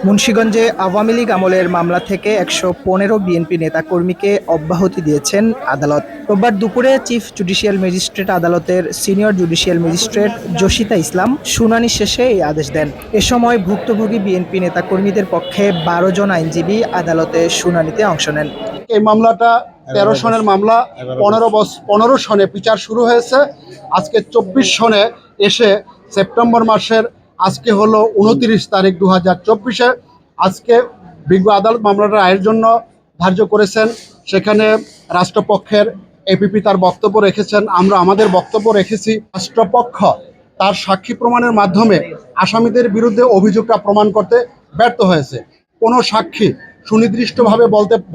মুন্সিগঞ্জে আওয়ামী লীগ আমলের মামলা থেকে ১১৫ বিএনপি নেতাকর্মীকে অব্যাহতি দিয়েছেন আদালত। রোববার দুপুরে চিফ জুডিশিয়াল ম্যাজিস্ট্রেট আদালতের সিনিয়র জুডিশিয়াল ম্যাজিস্ট্রেট জসিতা ইসলাম শুনানি শেষে এই আদেশ দেন। এ সময় ভুক্তভোগী বিএনপি নেতাকর্মীদের পক্ষে ১২ জন আইনজীবী আদালতে শুনানিতে অংশ নেন। এই মামলাটা ১৩ সনের মামলা, ১৫ সনে বিচার শুরু হয়েছে। আজকে ২৪ সনে এসে সেপ্টেম্বর মাসের আজকে হলো ২৯ তারিখ ২০২৪-এ আজকে বিজ্ঞ আদালত মামলাটা রায়ের জন্য ধার্য করেছেন। সেখানে রাষ্ট্রপক্ষের এপিপি তার বক্তব্য রেখেছেন, আমরা আমাদের বক্তব্য রেখেছি। রাষ্ট্রপক্ষ তার সাক্ষী প্রমাণের মাধ্যমে আসামিদের বিরুদ্ধে অভিযোগটা প্রমাণ করতে ব্যর্থ হয়েছে। কোনো সাক্ষী সুনির্দিষ্টভাবে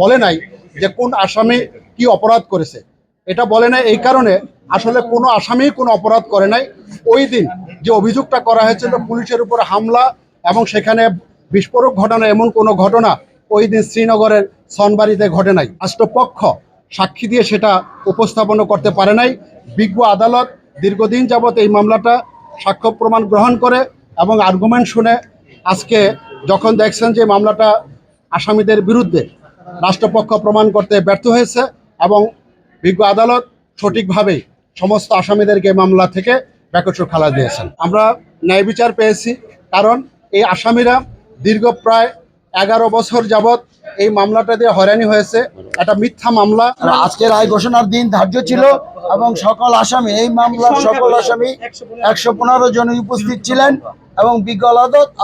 বলে নাই যে কোন আসামি কি অপরাধ করেছে। এটা বলে নাই এই কারণে আসলে কোনো আসামি কোনো অপরাধ করে নাই। ওই দিন যে অভিযোগটা করা হয়েছিল পুলিশের উপর হামলা এবং সেখানে বিস্ফোরক ঘটনা, এমন কোনো ঘটনা ওই দিন শ্রীনগরের সনবাড়িতে ঘটে নাই। রাষ্ট্রপক্ষ সাক্ষী দিয়ে সেটা উপস্থাপন করতে পারে নাই। বিজ্ঞ আদালত দীর্ঘদিন যাবৎ এই মামলাটা সাক্ষ্য প্রমাণ গ্রহণ করে এবং আর্গুমেন্ট শুনে আজকে যখন দেখছেন যে মামলাটা আসামিদের বিরুদ্ধে রাষ্ট্রপক্ষ প্রমাণ করতে ব্যর্থ হয়েছে এবং বিজ্ঞ আদালত সঠিকভাবে সমস্ত আসামিদেরকে মামলা থেকে বেকসুর খালাস দিয়েছেন। আমরা ন্যায় বিচার পেয়েছি, কারণ এই আসামিরা দীর্ঘ প্রায় ১১ বছর যাবৎ এই মামলাটা দিয়ে হয়রানি হয়েছে। একটা মিথ্যা মামলা। আজকে রায় ঘোষণার দিন ধার্য ছিল এবং সকল আসামি, এই মামলার সকল আসামি ১১৫ জন উপস্থিত ছিলেন এবং বিজ্ঞ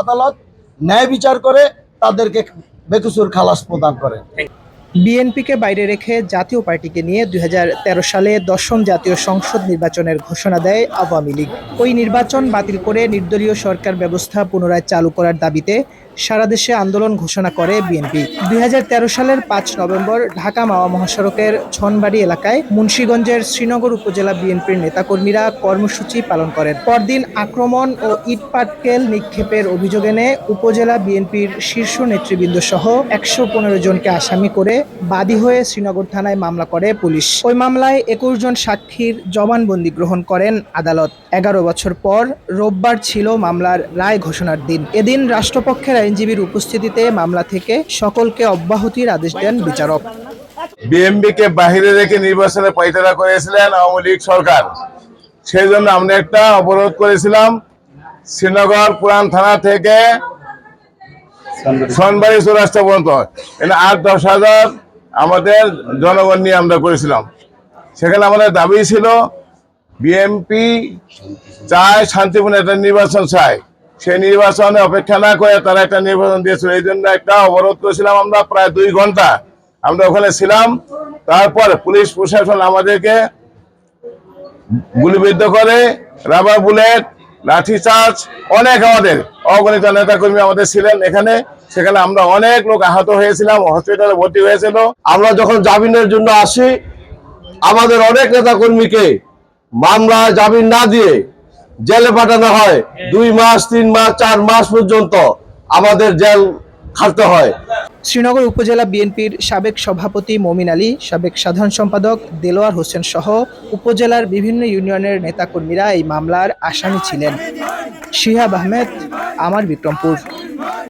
আদালত ন্যায় বিচার করে তাদেরকে বেকসুর খালাস প্রদান করে। বিএনপিকে বাইরে রেখে জাতীয় পার্টিকে নিয়ে ২০১৩ সালে ১০ম জাতীয় সংসদ নির্বাচনের ঘোষণা দেয় আওয়ামী লীগ। ওই নির্বাচন বাতিল করে নির্দলীয় সরকার ব্যবস্থা পুনরায় চালু করার দাবিতে সারা দেশে আন্দোলন ঘোষণা করে বিএনপি। ২০১৩ সালের ৫ নভেম্বর ঢাকা মাওয়া মহাসড়কের ছনবাড়ি এলাকায় মুন্সিগঞ্জের শ্রীনগর উপজেলা বিএনপির নেতাকর্মীরা কর্মসূচি পালন করেন। পরদিন আক্রমণ ও ইটপাটকেল নিক্ষেপের অভিযোগ এনে উপজেলা বিএনপির শীর্ষ নেতৃবৃন্দ সহ ১১৫ জনকে আসামি করে বাদী হয়ে শ্রীনগর থানায় মামলা করে পুলিশ। ওই মামলায় ২১ জন সাক্ষীর জবানবন্দি গ্রহণ করেন আদালত। ১১ বছর পর রোববার ছিল মামলার রায় ঘোষণার দিন। এদিন রাষ্ট্রপক্ষের আইনজীবীর উপস্থিতিতে মামলা থেকে সকলকে অব্যাহতির আদেশ দেন বিচারক। বিএনপিকে বাহিরে রেখে নির্বাচনে পায়তারা করেছিলেন আওয়ামী লীগ সরকার। সেই জন্য আমরা একটা অবরোধ করেছিলাম শ্রীনগর পুরান থানা থেকে সনবাড়ি চৌরাস্তা পর্যন্ত। ৮-১০ হাজার আমাদের জনগণ নিয়ে আমরা করেছিলাম। সেখানে আমাদের দাবি ছিল বিএনপি চায় শান্তিপূর্ণ একটা নির্বাচন চায়, সেই নির্বাচনে অপেক্ষা না করে তারা একটা নির্বাচন দিয়েছিল। এই জন্য একটা অবরোধ করেছিলাম আমরা, প্রায় 2 ঘন্টা আমরা ওখানে ছিলাম। তারপর পুলিশ প্রশাসন আমাদেরকে গুলিবিদ্ধ করে, রাবার বুলেট, লাঠিচার্জ, অনেক আমাদের অগণিত নেতাকর্মী আমাদের ছিলেন এখানে। সেখানে আমরা অনেক লোক আহত হয়েছিলাম, হসপিটালে ভর্তি হয়েছিল। আমরা যখন জামিনের জন্য আসি, আমাদের অনেক নেতাকর্মীকে মামলা জামিন না দিয়ে জেলে পাঠানো হয়। 2 মাস, 3 মাস, 4 মাস পর্যন্ত আমাদের জেল খাটতে হয়। শ্রীনগর উপজেলা বিএনপির সাবেক সভাপতি মমিন আলী, সাবেক সাধারণ সম্পাদক দেলোয়ার হোসেন সহ উপজেলার বিভিন্ন ইউনিয়নের নেতাকর্মীরা এই মামলার আসামি ছিলেন। শিহাব আহমেদ, আমার বিক্রমপুর।